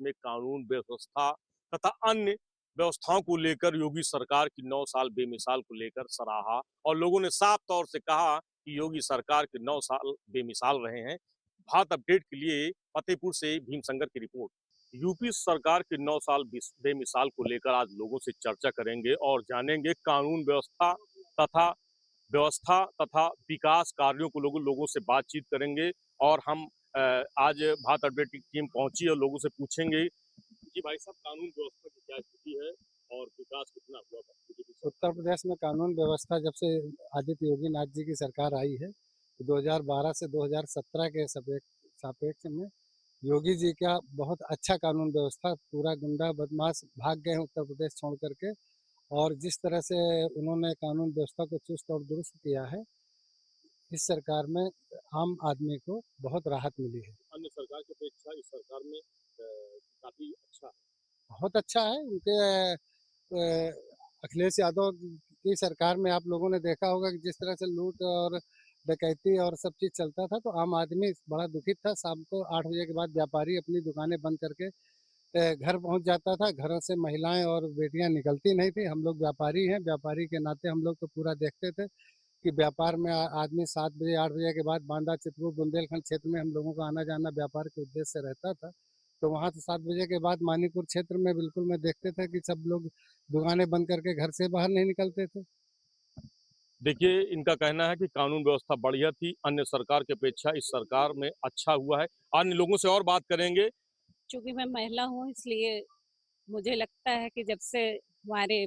में कानून व्यवस्था तथा अन्य व्यवस्थाओं को लेकर योगी सरकार की 9 साल बेमिसाल को लेकर सराहा और लोगों ने साफ तौर से कहा कि योगी सरकार के 9 साल बेमिसाल रहे हैं। भारत अपडेट के लिए फतेहपुर से भीमसंगर की रिपोर्ट। यूपी सरकार के 9 साल बेमिसाल को लेकर आज लोगों से चर्चा करेंगे और जानेंगे कानून तथा व्यवस्था विकास कार्यों को लोगों से बातचीत करेंगे। और हम आज भारत अपडेट की टीम पहुंची और लोगों से पूछेंगे जी भाई साहब, कानून व्यवस्था की क्या स्थिति है और विकास कितना हुआ उत्तर प्रदेश में कानून व्यवस्था जब से आदित्य योगी नाथ जी की सरकार आई है, तो 2012 से 2017 के सापेक्ष में योगी जी का बहुत अच्छा कानून व्यवस्था, पूरा गुंडा बदमाश भाग गए हैं उत्तर प्रदेश छोड़ करके। और जिस तरह से उन्होंने कानून व्यवस्था को चुस्त और दुरुस्त किया है, इस सरकार में आम आदमी को बहुत राहत मिली है। अन्य सरकार की अपेक्षा इस सरकार में काफी अच्छा है। बहुत अच्छा है। उनके अखिलेश यादव की सरकार में आप लोगों ने देखा होगा कि जिस तरह से लूट और डकैती और सब चीज़ चलता था, तो आम आदमी बड़ा दुखित था। शाम को 8 बजे के बाद व्यापारी अपनी दुकानें बंद करके घर पहुंच जाता था। घरों से महिलाएं और बेटियां निकलती नहीं थी। हम लोग व्यापारी हैं, व्यापारी के नाते हम लोग तो पूरा देखते थे कि व्यापार में आदमी 7 बजे 8 बजे के बाद बांदा चित्रकूट बुंदेलखंड क्षेत्र में हम लोगों का आना जाना व्यापार के उद्देश्य से रहता था। तो वहाँ से 7 बजे के बाद मानीपुर क्षेत्र में बिल्कुल मैं देखते थे कि सब लोग दुकानें बंद करके घर से बाहर नहीं निकलते थे। देखिए, इनका कहना है कि कानून व्यवस्था बढ़िया थी, अन्य सरकार की अपेक्षा इस सरकार में अच्छा हुआ है। अन्य लोगों से और बात करेंगे। चूंकि मैं महिला हूँ, इसलिए मुझे लगता है कि जब से हमारे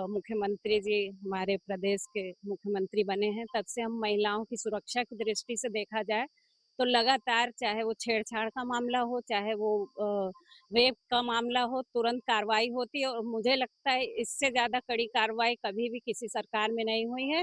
मुख्यमंत्री जी हमारे प्रदेश के मुख्यमंत्री बने हैं, तब से हम महिलाओं की सुरक्षा की दृष्टि से देखा जाए तो लगातार, चाहे वो छेड़छाड़ का मामला हो, चाहे वो रेप का मामला हो, तुरंत कार्रवाई होती है। और मुझे लगता है इससे ज्यादा कड़ी कार्रवाई कभी भी किसी सरकार में नहीं हुई है।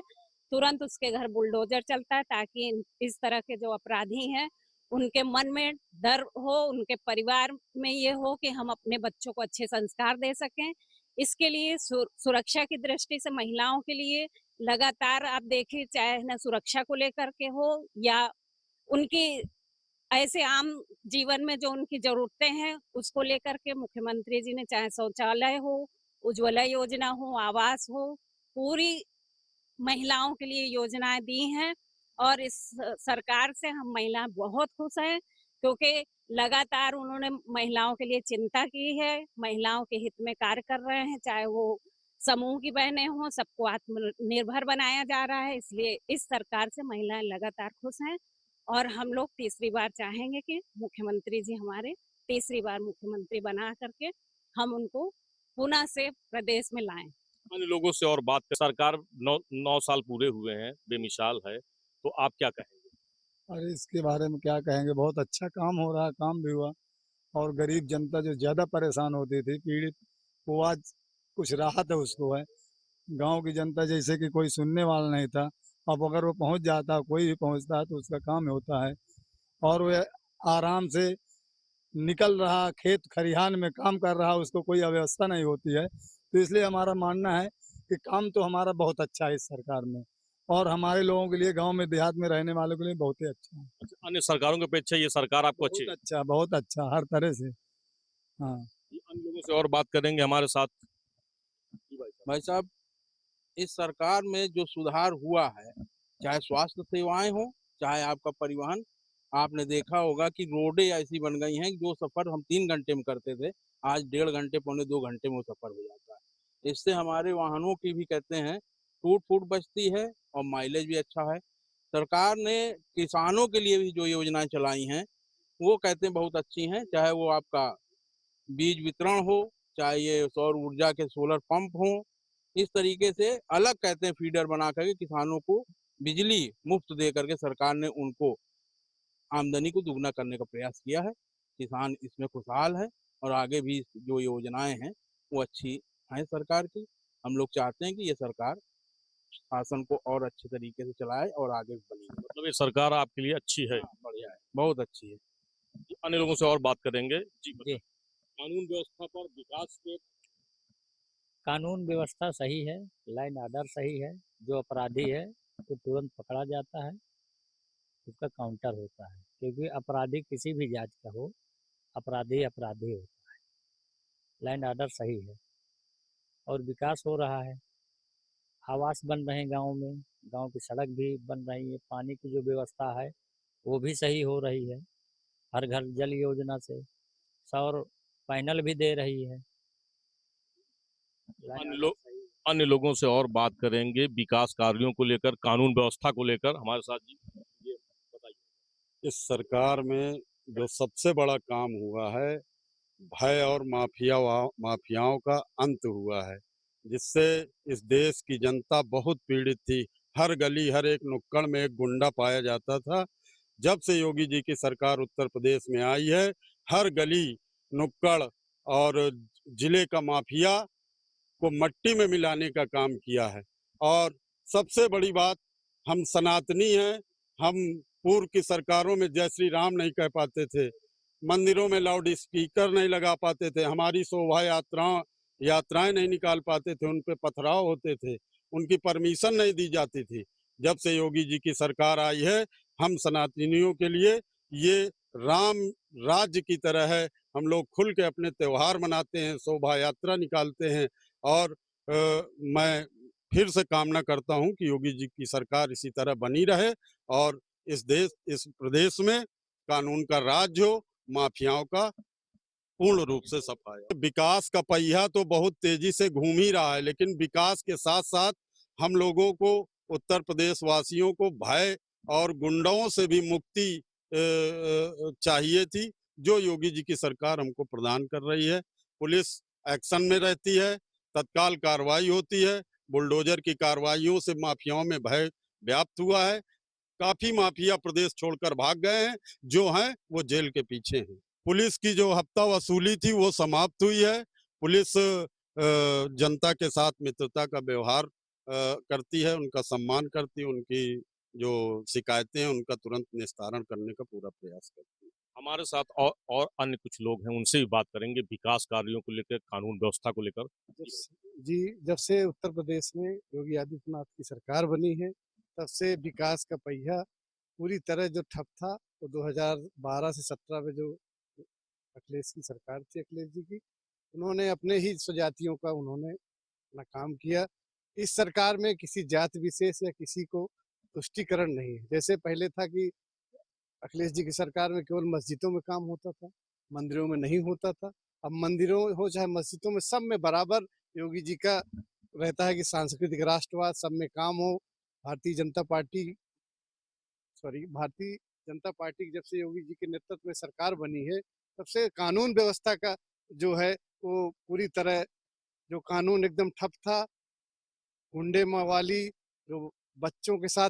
तुरंत उसके घर बुलडोजर चलता है ताकि इस तरह के जो अपराधी हैं उनके मन में डर हो, उनके परिवार में ये हो कि हम अपने बच्चों को अच्छे संस्कार दे सकें। इसके लिए सुरक्षा की दृष्टि से महिलाओं के लिए लगातार आप देखिए, चाहे न सुरक्षा को लेकर के हो या उनकी ऐसे आम जीवन में जो उनकी जरूरतें हैं उसको लेकर के, मुख्यमंत्री जी ने चाहे शौचालय हो, उज्ज्वला योजना हो, आवास हो, पूरी महिलाओं के लिए योजनाएं दी हैं। और इस सरकार से हम महिलाएं बहुत खुश हैं, क्योंकि लगातार उन्होंने महिलाओं के लिए चिंता की है, महिलाओं के हित में कार्य कर रहे हैं। चाहे वो समूह की बहनें हों, सबको आत्मनिर्भर बनाया जा रहा है। इसलिए इस सरकार से महिलाएं लगातार खुश हैं और हम लोग तीसरी बार चाहेंगे कि मुख्यमंत्री जी हमारे तीसरी बार मुख्यमंत्री बना करके हम उनको पुनः से प्रदेश में लाएं। अन्य लोगों से और बात कर। सरकार 9 साल पूरे हुए हैं, बेमिसाल है, तो आप क्या कहेंगे? अरे इसके बारे में क्या कहेंगे, बहुत अच्छा काम हो रहा है, काम भी हुआ। और गरीब जनता जो ज़्यादा परेशान होती थी, पीड़ित, वो आज कुछ राहत है उसको है। गांव की जनता जैसे कि कोई सुनने वाला नहीं था, अब अगर वो पहुंच जाता, कोई भी पहुंचता है तो उसका काम होता है। और वो आराम से निकल रहा, खेत खलिहान में काम कर रहा, उसको कोई अव्यवस्था नहीं होती है। तो इसलिए हमारा मानना है कि काम तो हमारा बहुत अच्छा है इस सरकार में, और हमारे लोगों के लिए, गांव में देहात में रहने वालों के लिए बहुत ही अच्छा है। अच्छा, अन्य सरकारों की अपेक्षा ये सरकार आपको अच्छी बहुत अच्छा, बहुत अच्छा हर तरह से। हाँ, है। अन्य लोगों से और बात करेंगे हमारे साथ। जी भाई साहब। भाई साहब, इस सरकार में जो सुधार हुआ है, चाहे स्वास्थ्य सेवाएं हो, चाहे आपका परिवहन, आपने देखा होगा कि रोडें ऐसी बन गई हैं कि जो सफर हम 3 घंटे में करते थे, आज 1.5 घंटे, 2 घंटे में वो सफर हो जाता है। इससे हमारे वाहनों की भी कहते हैं टूट फूट बचती है और माइलेज भी अच्छा है। सरकार ने किसानों के लिए भी जो योजनाएं चलाई हैं वो कहते हैं बहुत अच्छी हैं, चाहे वो आपका बीज वितरण हो, चाहे ये सौर ऊर्जा के सोलर पंप हो। इस तरीके से अलग कहते हैं फीडर बना करके किसानों को बिजली मुफ्त दे करके सरकार ने उनको आमदनी को दुगना करने का प्रयास किया है। किसान इसमें खुशहाल है और आगे भी जो योजनाएं हैं वो अच्छी हैं सरकार की। हम लोग चाहते हैं कि ये सरकार शासन को और अच्छे तरीके से चलाए और आगे बनी। मतलब ये सरकार आपके लिए अच्छी है। हाँ, बढ़िया है, बहुत अच्छी है। अन्य लोगों से और बात करेंगे। जी जी, कानून व्यवस्था पर विकास के कानून व्यवस्था सही है, लाइन ऑर्डर सही है। जो अपराधी है तो तुरंत पकड़ा जाता है, उसका काउंटर होता है, क्योंकि अपराधी किसी भी जात का हो, अपराधी अपराधी होता है। लाइन ऑर्डर सही है और विकास हो रहा है। आवास बन रहे हैं गाँव में, गाँव की सड़क भी बन रही है, पानी की जो व्यवस्था है वो भी सही हो रही है। हर घर जल योजना से सौर पैनल भी दे रही है। लाइन अन्य ऑर्डर लोग सही है। अन्य लोगों से और बात करेंगे विकास कार्यों को लेकर, कानून व्यवस्था को लेकर। हमारे साथ जी, ये बताइए। इस सरकार में जो सबसे बड़ा काम हुआ है, भय और माफियाओं का अंत हुआ है, जिससे इस देश की जनता बहुत पीड़ित थी। हर गली हर एक नुक्कड़ में एक गुंडा पाया जाता था। जब से योगी जी की सरकार उत्तर प्रदेश में आई है, हर गली नुक्कड़ और जिले का माफिया को मट्टी में मिलाने का काम किया है। और सबसे बड़ी बात, हम सनातनी हैं। हम पूर्व की सरकारों में जय श्री राम नहीं कह पाते थे, मंदिरों में लाउड स्पीकर नहीं लगा पाते थे, हमारी शोभा यात्राएं नहीं निकाल पाते थे, उन पे पथराव होते थे, उनकी परमिशन नहीं दी जाती थी। जब से योगी जी की सरकार आई है, हम सनातनियों के लिए ये राम राज्य की तरह है। हम लोग खुल के अपने त्योहार मनाते हैं, शोभा यात्रा निकालते हैं। और मैं फिर से कामना करता हूं कि योगी जी की सरकार इसी तरह बनी रहे और इस प्रदेश में कानून का राज हो, माफियाओं का पूर्ण रूप से सफाया। विकास का पहिया तो बहुत तेजी से घूम ही रहा है, लेकिन विकास के साथ साथ हम लोगों को, उत्तर प्रदेश वासियों को भय और गुंडाओं से भी मुक्ति चाहिए थी, जो योगी जी की सरकार हमको प्रदान कर रही है। पुलिस एक्शन में रहती है, तत्काल कार्रवाई होती है। बुलडोजर की कार्रवाइयों से माफियाओं में भय व्याप्त हुआ है। काफी माफिया प्रदेश छोड़कर भाग गए हैं, जो हैं वो जेल के पीछे हैं। पुलिस की जो हफ्ता वसूली थी वो समाप्त हुई है। पुलिस जनता के साथ मित्रता का व्यवहार करती है, उनका सम्मान करती है, उनकी जो शिकायतें हैं उनका तुरंत निस्तारण करने का पूरा प्रयास करती है। हमारे साथ और अन्य कुछ लोग हैं, उनसे भी बात करेंगे विकास कार्यों को लेकर, कानून व्यवस्था को लेकर। जब से उत्तर प्रदेश में योगी आदित्यनाथ की सरकार बनी है, तब से विकास का पहिया पूरी तरह जो ठप था, तो 2012 से 17 में जो अखिलेश की सरकार थी, अखिलेश जी की, उन्होंने अपने ही स्वजातियों का उन्होंने अपना काम किया। इस सरकार में किसी जात विशेष या किसी को तुष्टिकरण नहीं है। जैसे पहले था कि अखिलेश जी की सरकार में केवल मस्जिदों में काम होता था, मंदिरों में नहीं होता था। अब मंदिरों हो चाहे मस्जिदों में, सब में बराबर योगी जी का रहता है कि सांस्कृतिक राष्ट्रवाद सब में काम हो। भारतीय जनता पार्टी जब से योगी जी के नेतृत्व में सरकार बनी है, तब से कानून व्यवस्था का जो है वो पूरी तरह, जो कानून एकदम ठप था, गुंडे मवाली जो बच्चों के साथ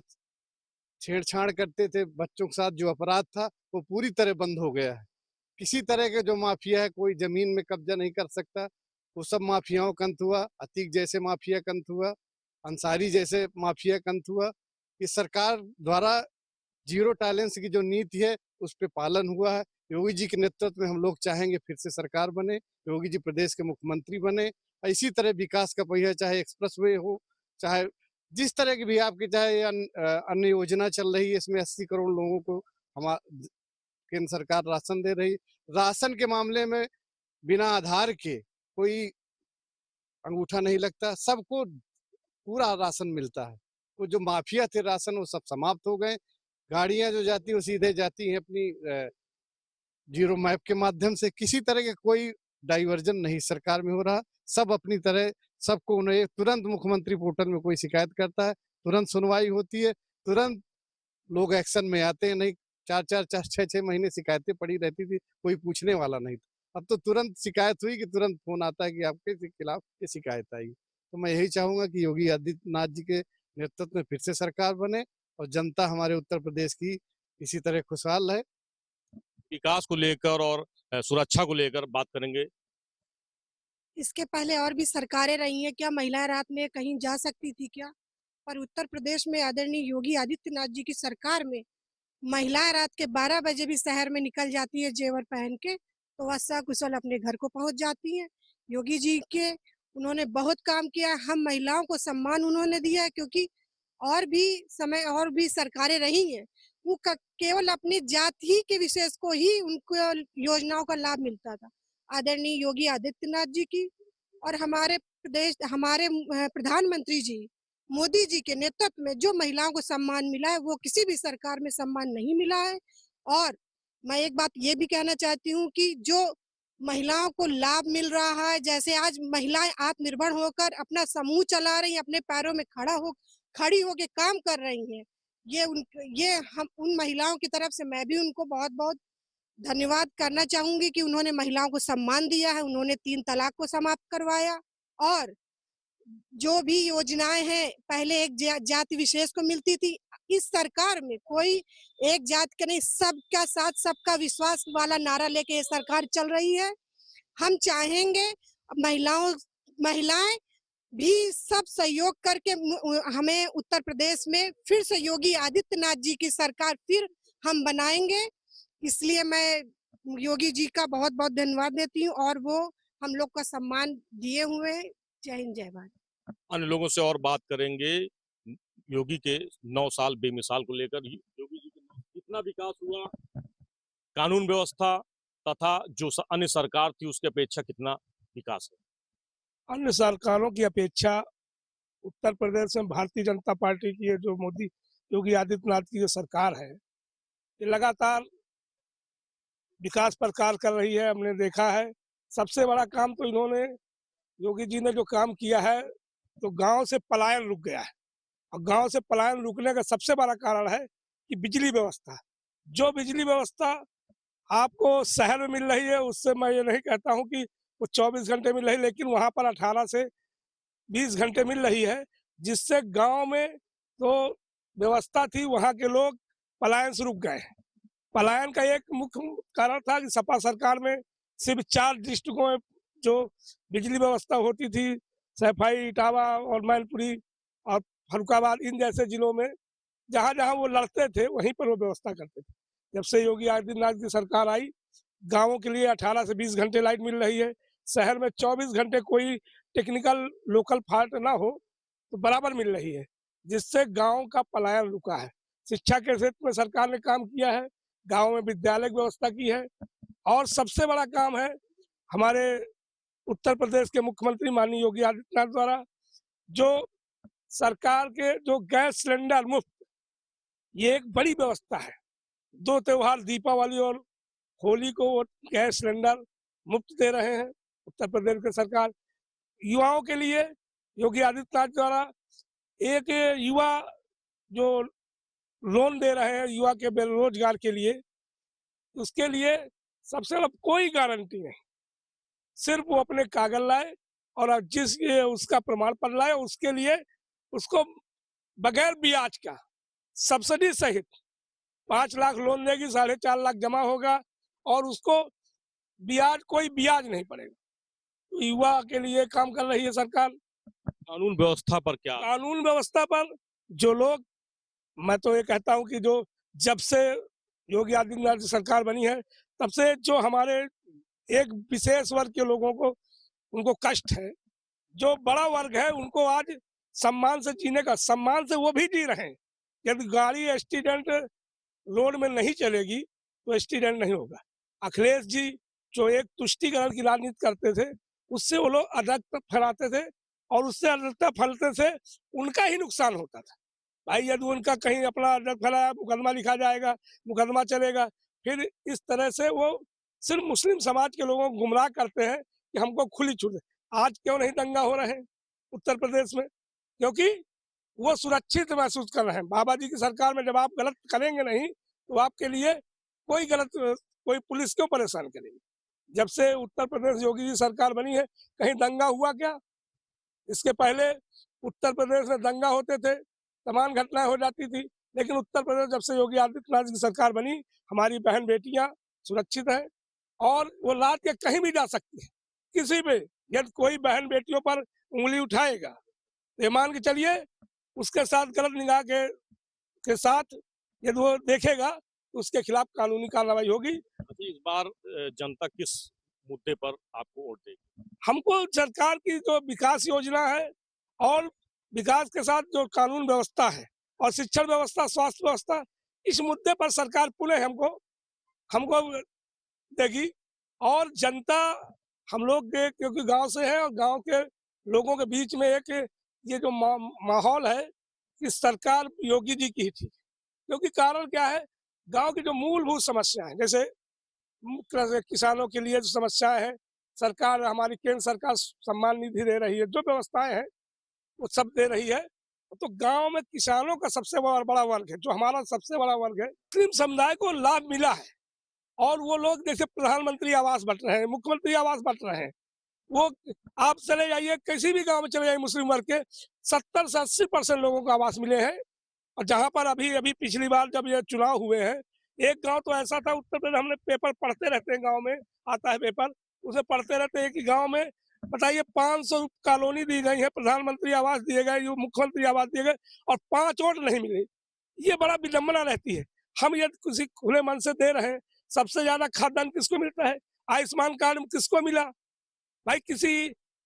छेड़छाड़ करते थे, बच्चों के साथ जो अपराध था वो पूरी तरह बंद हो गया है। किसी तरह के जो माफिया है, कोई जमीन में कब्जा नहीं कर सकता। वो सब माफियाओं का अंत हुआ। अतीक जैसे माफिया का अंत हुआ, अंसारी जैसे माफिया का अंत हुआ। इस सरकार द्वारा जीरो टॉलरेंस की जो नीति है उस पर पालन हुआ है। योगी जी के नेतृत्व में हम लोग चाहेंगे फिर से सरकार बने, योगी जी प्रदेश के मुख्यमंत्री बने। इसी तरह विकास का पहिया, चाहे एक्सप्रेसवे हो, चाहे जिस तरह की भी आपकी चाहे अन्य योजना चल रही है, इसमें 80 करोड़ लोगों को हमारा केंद्र सरकार राशन दे रही। राशन के मामले में बिना आधार के कोई अंगूठा नहीं लगता, सबको पूरा राशन मिलता है। वो जो माफिया थे राशन, वो सब समाप्त हो गए। गाड़ियां जो जाती हैं वो सीधे जाती हैं अपनी जीरो मैप के माध्यम से। किसी तरह के कोई डाइवर्जन नहीं सरकार में हो रहा। सब अपनी तरह, सबको उन्हें तुरंत मुख्यमंत्री पोर्टल में कोई शिकायत करता है, तुरंत सुनवाई होती है, तुरंत लोग एक्शन में आते हैं। नहीं 4-6 महीने शिकायतें पड़ी रहती थी, कोई पूछने वाला नहीं था। अब तो तुरंत शिकायत हुई कि तुरंत फोन आता है कि आपके खिलाफ ये शिकायत आई। तो मैं यही चाहूंगा कि योगी आदित्यनाथ जी के नेतृत्व में फिर से सरकार बने और जनता हमारे उत्तर प्रदेश की इसी तरह खुशहाल रहे। विकास को लेकर और सुरक्षा को लेकर बात करेंगे। इसके पहले और भी सरकारें रही हैं, क्या महिलाएं रात में कहीं जा सकती थी क्या? पर उत्तर प्रदेश में आदरणीय योगी आदित्यनाथ जी की सरकार में महिलाएं रात के 12 बजे भी शहर में निकल जाती है जेवर पहन के, तो वह सकुशल अपने घर को पहुंच जाती हैं। योगी जी के उन्होंने बहुत काम किया है, हम महिलाओं को सम्मान उन्होंने दिया है, क्योंकि और भी सरकारें रही हैं, वो केवल अपनी जाति ही के विशेष को ही उनको योजनाओं का लाभ मिलता था। आदरणीय योगी आदित्यनाथ जी की और हमारे प्रधानमंत्री जी मोदी जी के नेतृत्व में जो महिलाओं को सम्मान मिला है वो किसी भी सरकार में सम्मान नहीं मिला है। और मैं एक बात ये भी कहना चाहती हूँ कि जो महिलाओं को लाभ मिल रहा है, जैसे आज महिलाएं आत्मनिर्भर होकर अपना समूह चला रही हैं, अपने पैरों में खड़ी होकर काम कर रही हैं, ये हम उन महिलाओं की तरफ से मैं भी उनको बहुत बहुत धन्यवाद करना चाहूंगी कि उन्होंने महिलाओं को सम्मान दिया है, उन्होंने 3 तलाक को समाप्त करवाया और जो भी योजनाएं हैं पहले एक जाति विशेष को मिलती थी, इस सरकार में कोई एक जाति का नहीं, सबका साथ सबका विश्वास वाला नारा लेके ये सरकार चल रही है। हम चाहेंगे महिलाएं भी सब सहयोग करके हमें उत्तर प्रदेश में फिर से योगी आदित्यनाथ जी की सरकार फिर हम बनाएंगे। इसलिए मैं योगी जी का बहुत बहुत धन्यवाद देती हूँ और वो हम लोग का सम्मान दिए हुए हैं। जय हिंद जय भारत। अन्य लोगों से और बात करेंगे योगी के 9 साल बेमिसाल को लेकर। योगी जी के कितना विकास हुआ, कानून व्यवस्था तथा जो अन्य सरकार थी उसके अपेक्षा कितना विकास है? अन्य सरकारों की अपेक्षा उत्तर प्रदेश में भारतीय जनता पार्टी की जो मोदी योगी आदित्यनाथ की जो सरकार है ये लगातार विकास पर कार्य कर रही है। हमने देखा है सबसे बड़ा काम तो इन्होंने योगी जी ने जो काम किया है तो गांव से पलायन रुक गया है और गांव से पलायन रुकने का सबसे बड़ा कारण है कि बिजली व्यवस्था। जो बिजली व्यवस्था आपको शहर में मिल रही है उससे मैं ये नहीं कहता हूं कि वो 24 घंटे मिल रही, लेकिन वहां पर 18 से 20 घंटे मिल रही है, जिससे गांव में तो व्यवस्था थी वहां के लोग पलायन से रुक गए। पलायन का एक मुख्य कारण था कि सपा सरकार में सिर्फ 4 डिस्ट्रिक्टों में जो बिजली व्यवस्था होती थी, सैफई, इटावा और मैनपुरी और फर्रुखाबाद, इन जैसे जिलों में जहां जहां वो लड़ते थे वहीं पर वो व्यवस्था करते थे। जब से योगी आदित्यनाथ की सरकार आई, गांवों के लिए 18 से 20 घंटे लाइट मिल रही है। शहर में 24 घंटे कोई टेक्निकल लोकल फॉल्ट ना हो तो बराबर मिल रही है, जिससे गांव का पलायन रुका है। शिक्षा के क्षेत्र में सरकार ने काम किया है, गांव में विद्यालय की व्यवस्था की है और सबसे बड़ा काम है हमारे उत्तर प्रदेश के मुख्यमंत्री माननीय योगी आदित्यनाथ द्वारा जो सरकार के जो गैस सिलेंडर मुफ्त, ये एक बड़ी व्यवस्था है। 2 त्योहार दीपावली और होली को वो गैस सिलेंडर मुफ्त दे रहे हैं उत्तर प्रदेश की सरकार। युवाओं के लिए योगी आदित्यनाथ द्वारा एक युवा जो लोन दे रहे हैं युवा के बेरोजगार के लिए, उसके लिए सबसे बड़ा कोई गारंटी नहीं, सिर्फ वो अपने कागज लाए और जिस उसका प्रमाण पत्र लाए, उसके लिए उसको बगैर ब्याज का सब्सिडी सहित 5 लाख लोन देगी, 4.5 लाख जमा होगा और उसको कोई ब्याज नहीं पड़ेगा। तो युवा के लिए काम कर रही है सरकार। कानून व्यवस्था पर क्या? कानून व्यवस्था पर जो लोग, मैं तो ये कहता हूँ कि जो जब से योगी आदित्यनाथ की सरकार बनी है तब से जो हमारे एक विशेष वर्ग के लोगों को उनको कष्ट है, जो बड़ा वर्ग है उनको आज सम्मान से जीने का, सम्मान से वो भी जी रहे हैं। यदि गाड़ी एक्सीडेंट रोड में नहीं चलेगी तो एक्सीडेंट नहीं होगा। अखिलेश जी जो एक तुष्टीकरण की राजनीति करते थे, उससे वो लोग अराजकता फैलाते थे और उससे अराजकता फैलते से उनका ही नुकसान होता था। भाई यदि उनका कहीं अपना अराजक फैलाया, मुकदमा लिखा जाएगा, मुकदमा चलेगा, फिर इस तरह से वो सिर्फ मुस्लिम समाज के लोगों को गुमराह करते हैं कि हमको खुली छूट। आज क्यों नहीं दंगा हो रहे हैं उत्तर प्रदेश में? क्योंकि वो सुरक्षित महसूस कर रहे हैं। बाबा जी की सरकार में जब आप गलत करेंगे नहीं तो आपके लिए कोई पुलिस क्यों परेशान करेगी। जब से उत्तर प्रदेश योगी जी सरकार बनी है कहीं दंगा हुआ क्या? इसके पहले उत्तर प्रदेश में दंगा होते थे, तमाम घटनाएं हो जाती थी, लेकिन उत्तर प्रदेश जब से योगी आदित्यनाथ की सरकार बनी, हमारी बहन बेटियां सुरक्षित है और वो रात के कहीं भी जा सकती है। किसी पे यदि कोई बहन बेटियों पर उंगली उठाएगा तो मान के चलिए उसके साथ गलत निगाह के साथ यदि वो देखेगा तो उसके खिलाफ कानूनी कार्रवाई होगी। इस बार जनता किस मुद्दे पर आपको वोट देगी? हमको सरकार की जो विकास योजना है और विकास के साथ जो कानून व्यवस्था है और शिक्षण व्यवस्था, स्वास्थ्य व्यवस्था, इस मुद्दे पर सरकार पुनः हमको देगी। और जनता हम लोग के क्योंकि गांव से है और गांव के लोगों के बीच में एक ये जो माहौल है कि सरकार योगी जी की ही थी, क्योंकि कारण क्या है, गांव की जो मूलभूत समस्या है, जैसे किसानों के लिए जो समस्याएं है, सरकार हमारी केंद्र सरकार सम्मान निधि दे रही है, जो व्यवस्थाएं हैं वो सब दे रही है। तो गांव में किसानों का सबसे बड़ा वर्ग है, जो हमारा सबसे बड़ा वर्ग है, मुस्लिम समुदाय को लाभ मिला है। और वो लोग जैसे प्रधानमंत्री आवास बंट रहे हैं, मुख्यमंत्री आवास बंट रहे हैं, वो आप चले जाइए किसी भी गांव में चले जाइए, मुस्लिम वर्ग के 70 से 80% लोगों को आवास मिले हैं। और जहां पर अभी अभी पिछली बार जब ये चुनाव हुए हैं, एक गांव तो ऐसा था उत्तर प्रदेश, हमने पेपर पढ़ते रहते हैं, गांव में आता है पेपर, उसे पढ़ते रहते हैं कि गांव में बताइए 500 कॉलोनी दी गई है, प्रधानमंत्री आवास दिए गए, मुख्यमंत्री आवास दिए गए, और 5 वोट नहीं मिले। ये बड़ा विडम्बना रहती है। हम ये किसी खुले मन से दे रहे हैं। सबसे ज्यादा खाद्यान्न किसको मिलता है? आयुष्मान कार्ड किसको मिला? भाई किसी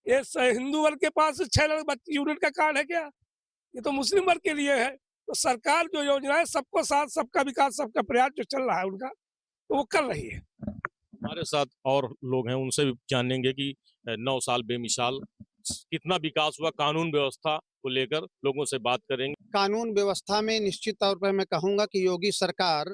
हिंदू वर्ग के पास 6 लाख यूनिट का कार्ड है क्या? ये तो मुस्लिम वर्ग के लिए है। तो सरकार जो योजना है, सबको साथ, सबका विकास, सबका प्रयास जो चल रहा है उनका, तो वो कर रही है। हमारे साथ और लोग हैं, उनसे भी जानेंगे कि 9 साल बेमिसाल कितना विकास हुआ, कानून व्यवस्था को लेकर लोगों से बात करेंगे। कानून व्यवस्था में निश्चित तौर पर मैं कहूंगा कि योगी सरकार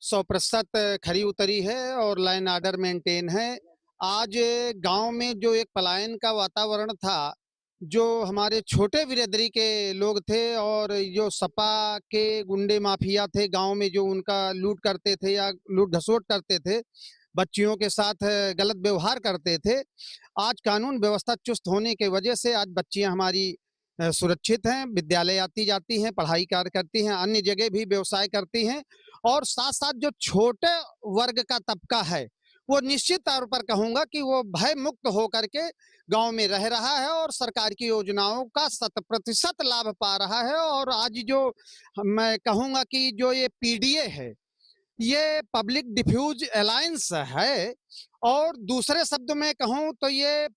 100% खरी उतरी है और लाइन ऑर्डर मेंटेन है। आज गांव में जो एक पलायन का वातावरण था, जो हमारे छोटे बिरादरी के लोग थे और जो सपा के गुंडे माफिया थे गांव में, जो उनका लूट करते थे या लूट घसोट करते थे, बच्चियों के साथ गलत व्यवहार करते थे, आज कानून व्यवस्था चुस्त होने की वजह से आज बच्चियां हमारी सुरक्षित हैं, विद्यालय आती जाती हैं, पढ़ाई कार्य करती हैं, अन्य जगह भी व्यवसाय करती हैं। और साथ साथ जो छोटे वर्ग का तबका है, वो निश्चित तौर पर कहूंगा कि वो भय मुक्त होकर के गांव में रह रहा है और सरकार की योजनाओं का 100% लाभ पा रहा है। और आज जो मैं कहूंगा कि जो ये पीडीए है, ये पब्लिक डिफ्यूज अलायंस है, और दूसरे शब्द में कहूं तो ये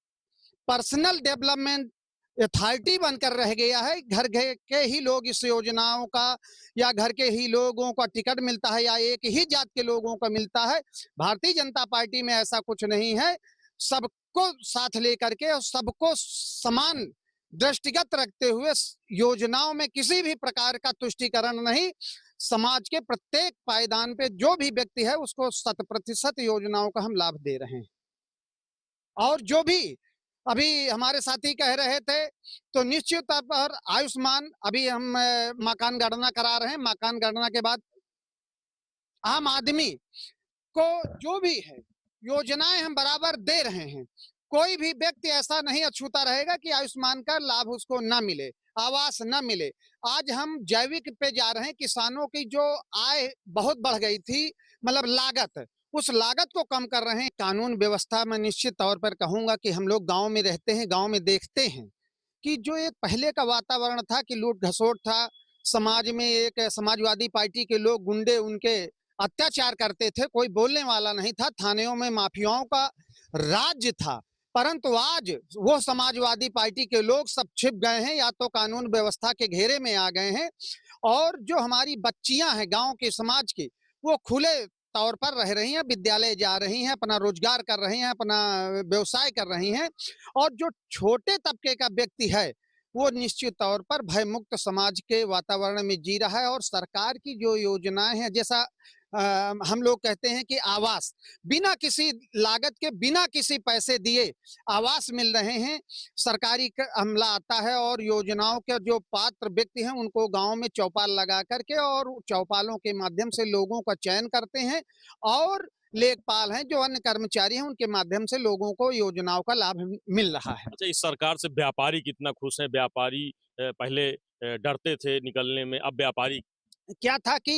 पर्सनल डेवलपमेंट अथॉरिटी बनकर रह गया है। घर के ही लोग इस योजनाओं का, या घर के ही लोगों का टिकट मिलता है, या एक ही जात के लोगों को मिलता है। भारतीय जनता पार्टी में ऐसा कुछ नहीं है। सबको साथ लेकर के और सबको समान दृष्टिगत रखते हुए योजनाओं में किसी भी प्रकार का तुष्टीकरण नहीं, समाज के प्रत्येक पायदान पे जो भी व्यक्ति है उसको 100% योजनाओं का हम लाभ दे रहे हैं। और जो भी अभी हमारे साथी कह रहे थे, तो निश्चित तौर पर आयुष्मान, अभी हम मकान गणना करा रहे हैं, मकान गणना के बाद आम आदमी को जो भी है योजनाएं हम बराबर दे रहे हैं। कोई भी व्यक्ति ऐसा नहीं अछूता रहेगा कि आयुष्मान का लाभ उसको ना मिले, आवास ना मिले। आज हम जैविक पे जा रहे हैं। किसानों की जो आय बहुत बढ़ गई थी, मतलब लागत, उस लागत को कम कर रहे हैं। कानून व्यवस्था में निश्चित तौर पर कहूंगा कि हम लोग गांव में रहते हैं, गांव में देखते हैं कि जो एक पहले का वातावरण था कि लूट घसोट था, समाज में एक समाजवादी पार्टी के लोग गुंडे उनके अत्याचार करते थे, कोई बोलने वाला नहीं था, थानों में माफियाओं का राज्य था। परंतु आज वो समाजवादी पार्टी के लोग सब छिप गए हैं, या तो कानून व्यवस्था के घेरे में आ गए हैं, और जो हमारी बच्चियां हैं गांव के समाज की, वो खुले तौर पर रह रही हैं, विद्यालय जा रही हैं, अपना रोजगार कर रही हैं, अपना व्यवसाय कर रही हैं। और जो छोटे तबके का व्यक्ति है, वो निश्चित तौर पर भयमुक्त समाज के वातावरण में जी रहा है। और सरकार की जो योजनाएं हैं, जैसा हम लोग कहते हैं कि आवास, बिना किसी लागत के, बिना किसी पैसे दिए आवास मिल रहे हैं। सरकारी अमला आता है और योजनाओं के जो पात्र व्यक्ति हैं उनको गांव में चौपाल लगा करके, और चौपालों के माध्यम से लोगों का चयन करते हैं, और लेखपाल हैं जो अन्य कर्मचारी हैं, उनके माध्यम से लोगों को योजनाओं का लाभ मिल रहा है। अच्छा, इस सरकार से व्यापारी कितना खुश हैं? व्यापारी पहले डरते थे निकलने में, अब व्यापारी क्या था कि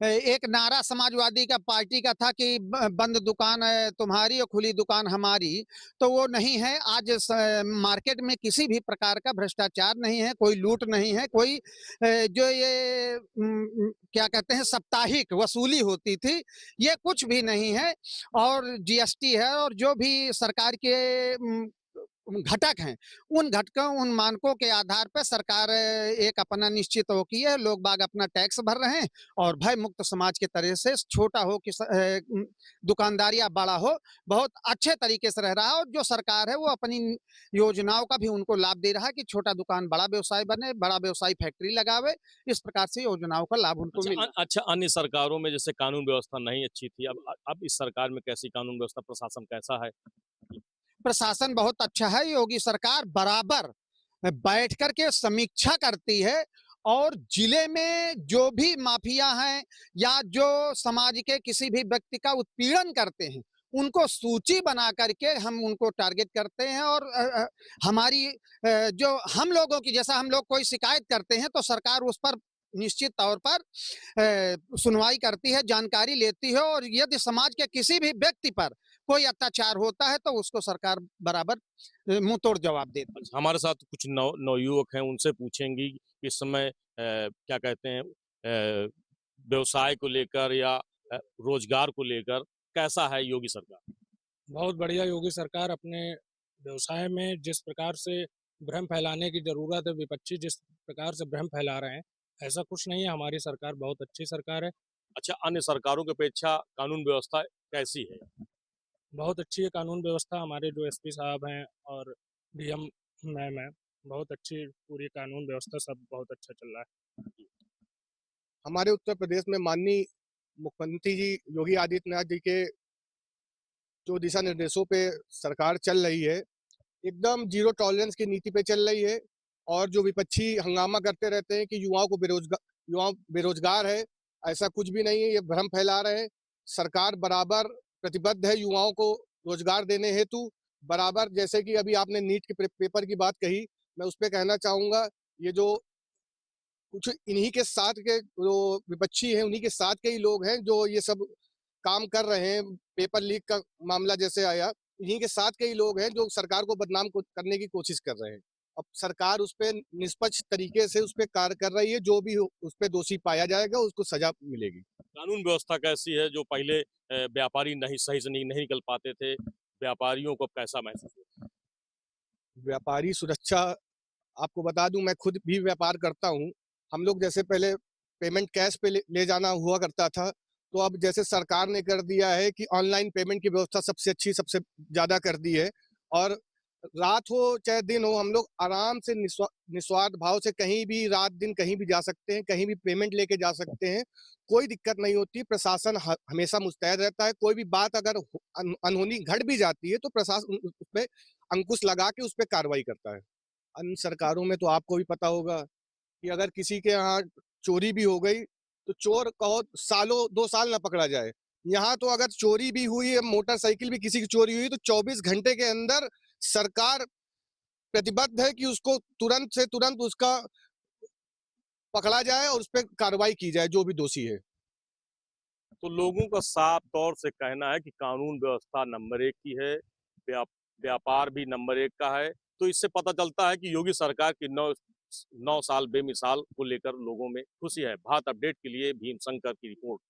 एक नारा समाजवादी का पार्टी का था कि बंद दुकान है तुम्हारी और खुली दुकान हमारी, तो वो नहीं है। आज मार्केट में किसी भी प्रकार का भ्रष्टाचार नहीं है, कोई लूट नहीं है, कोई जो ये क्या कहते हैं साप्ताहिक वसूली होती थी, ये कुछ भी नहीं है। और जीएसटी है, और जो भी सरकार के घटक हैं, उन घटकों, उन मानकों के आधार पर सरकार एक अपना निश्चित हो की है, लोग बाग अपना टैक्स भर रहे हैं और भय मुक्त समाज के तरह से छोटा हो कि दुकानदार या बड़ा हो, बहुत अच्छे तरीके से रह रहा है। और जो सरकार है वो अपनी योजनाओं का भी उनको लाभ दे रहा है कि छोटा दुकान बड़ा व्यवसाय बने, बड़ा व्यवसाय फैक्ट्री लगावे, इस प्रकार से योजनाओं का लाभ उनको मिल रहा है। अच्छा, अन्य सरकारों में जैसे कानून व्यवस्था नहीं अच्छी थी, अब इस सरकार में कैसी कानून व्यवस्था, प्रशासन कैसा है? प्रशासन बहुत अच्छा है। योगी सरकार बराबर बैठ करके समीक्षा करती है और जिले में जो भी माफिया हैं या जो समाज के किसी भी व्यक्ति का उत्पीड़न करते हैं, उनको सूची बना करके हम उनको टारगेट करते हैं। और हमारी जो हम लोगों की, जैसा हम लोग कोई शिकायत करते हैं तो सरकार उस पर निश्चित तौर पर सुनवाई करती है, जानकारी लेती है और यदि समाज के किसी भी व्यक्ति पर कोई अत्याचार होता है तो उसको सरकार बराबर मुंह तोड़ जवाब देती है। हमारे साथ कुछ नवयुवक हैं, उनसे पूछेंगी इस समय क्या कहते हैं, व्यवसाय को लेकर या रोजगार को लेकर कैसा है योगी सरकार? बहुत बढ़िया। योगी सरकार अपने व्यवसाय में जिस प्रकार से भ्रम फैलाने की जरूरत है, विपक्षी जिस प्रकार से भ्रम फैला रहे हैं, ऐसा कुछ नहीं है। हमारी सरकार बहुत अच्छी सरकार है। अच्छा, अन्य सरकारों की अपेक्षा कानून व्यवस्था कैसी है? बहुत अच्छी है कानून व्यवस्था। हमारे जो एसपी साहब हैं और डीएम मैम है, बहुत अच्छी पूरी कानून व्यवस्था, सब बहुत अच्छा चल रहा है। हमारे उत्तर प्रदेश में माननीय मुख्यमंत्री जी योगी आदित्यनाथ जी के जो दिशा निर्देशों पे सरकार चल रही है, एकदम जीरो टॉलरेंस की नीति पे चल रही है। और जो विपक्षी हंगामा करते रहते हैं कि युवा बेरोजगार है, ऐसा कुछ भी नहीं है, ये भ्रम फैला रहे हैं। सरकार बराबर प्रतिबद्ध है युवाओं को रोजगार देने हेतु। बराबर, जैसे कि अभी आपने नीट के पेपर की बात कही, मैं उस पर कहना चाहूंगा, ये जो कुछ इन्हीं के साथ के जो विपक्षी हैं, उन्हीं के साथ के ही लोग हैं जो ये सब काम कर रहे हैं। पेपर लीक का मामला जैसे आया, इन्हीं के साथ के ही लोग हैं जो सरकार को बदनाम करने की कोशिश कर रहे हैं। अब सरकार उस पर निष्पक्ष तरीके से उस पर कार्य कर रही है, जो भी उस पर दोषी पाया जाएगा उसको सजा मिलेगी। कानून व्यवस्था कैसी है? जो पहले व्यापारी नहीं सही से नहीं निकल पाते थे, व्यापारियों को कैसा महसूस होता है? व्यापारी सुरक्षा, आपको बता दूं, मैं खुद भी व्यापार करता हूं। हम लोग जैसे पहले पेमेंट कैश पे ले जाना हुआ करता था, तो अब जैसे सरकार ने कर दिया है कि ऑनलाइन पेमेंट की व्यवस्था सबसे अच्छी, सबसे ज़्यादा कर दी है। और रात हो चाहे दिन हो, हम लोग आराम से निस्वार्थ भाव से कहीं भी रात दिन कहीं भी जा सकते हैं, कहीं भी पेमेंट लेके जा सकते हैं, कोई दिक्कत नहीं होती। प्रशासन हमेशा मुस्तैद रहता है। कोई भी बात अगर अनहोनी घट भी जाती है तो प्रशासन उस पर अंकुश लगा के उस पर कार्रवाई करता है। अन्य सरकारों में तो आपको भी पता होगा कि अगर किसी के यहाँ चोरी भी हो गई तो चोर कहो सालों 2 साल ना पकड़ा जाए। यहाँ तो अगर चोरी भी हुई है, मोटरसाइकिल भी किसी की चोरी हुई, तो 24 घंटे के अंदर सरकार प्रतिबद्ध है कि उसको तुरंत से तुरंत उसका पकड़ा जाए और उस पर कार्रवाई की जाए, जो भी दोषी है। तो लोगों का साफ तौर से कहना है कि कानून व्यवस्था नंबर 1 की है, व्यापार भी नंबर 1 का है। तो इससे पता चलता है कि योगी सरकार की 9 साल बेमिसाल को लेकर लोगों में खुशी है। भारत अपडेट के लिए भीम शंकर की रिपोर्ट।